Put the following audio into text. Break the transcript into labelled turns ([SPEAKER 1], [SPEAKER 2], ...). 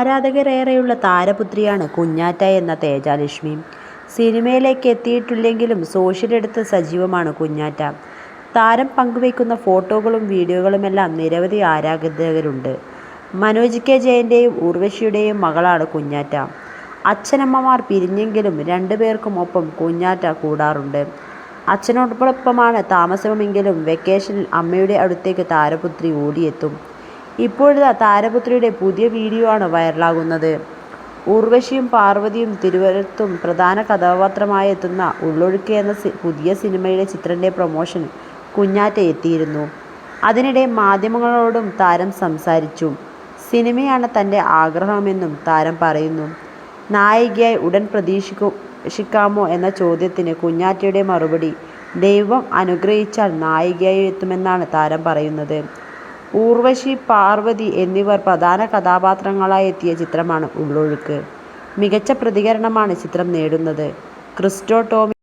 [SPEAKER 1] ആരാധകരേറെയുള്ള താരപുത്രിയാണ് കുഞ്ഞാറ്റ എന്ന തേജാലക്ഷ്മി. സിനിമയിലേക്ക് എത്തിയിട്ടില്ലെങ്കിലും സോഷ്യലിടത്ത് സജീവമാണ് കുഞ്ഞാറ്റ. താരം പങ്കുവയ്ക്കുന്ന ഫോട്ടോകളും വീഡിയോകളുമെല്ലാം നിരവധി ആരാധകരുണ്ട്. മനോജ് കെ ജയൻ്റെയും ഉർവശിയുടെയും മകളാണ് കുഞ്ഞാറ്റ. അച്ഛനമ്മമാർ പിരിഞ്ഞെങ്കിലും രണ്ടുപേർക്കും ഒപ്പം കുഞ്ഞാറ്റ കൂടാറുണ്ട്. അച്ഛനോടൊപ്പമാണ് താമസമെങ്കിലും വെക്കേഷനിൽ അമ്മയുടെ അടുത്തേക്ക് താരപുത്രി ഓടിയെത്തും. ഇപ്പോഴിതാ താരപുത്രിയുടെ പുതിയ വീഡിയോ ആണ് വൈറലാകുന്നത്. ഉർവശിയും പാർവതിയും തിരുവനന്തപുരത്തും പ്രധാന കഥാപാത്രമായി എത്തുന്ന ഉള്ളൊഴുക്ക് എന്ന പുതിയ സിനിമയുടെ ചിത്രത്തിൻ്റെ പ്രൊമോഷൻ കുഞ്ഞാറ്റ എത്തിയിരുന്നു. അതിനിടെ മാധ്യമങ്ങളോടും താരം സംസാരിച്ചു. സിനിമയാണ് തൻ്റെ ആഗ്രഹമെന്നും താരം പറയുന്നു. നായികയായി ഉടൻ പ്രതീക്ഷിക്കാമോ എന്ന ചോദ്യത്തിന് കുഞ്ഞാറ്റയുടെ മറുപടി, ദൈവം അനുഗ്രഹിച്ചാൽ നായികയായി എത്തുമെന്നാണ് താരം പറയുന്നത്. ഉർവശി, പാർവതി എന്നിവർ പ്രധാന കഥാപാത്രങ്ങളായി എത്തിയ ചിത്രമാണ് ഉള്ളൊഴുക്ക്. മികച്ച പ്രതികരണമാണ് ചിത്രം നേടുന്നത്. ക്രിസ്റ്റോ ടോമി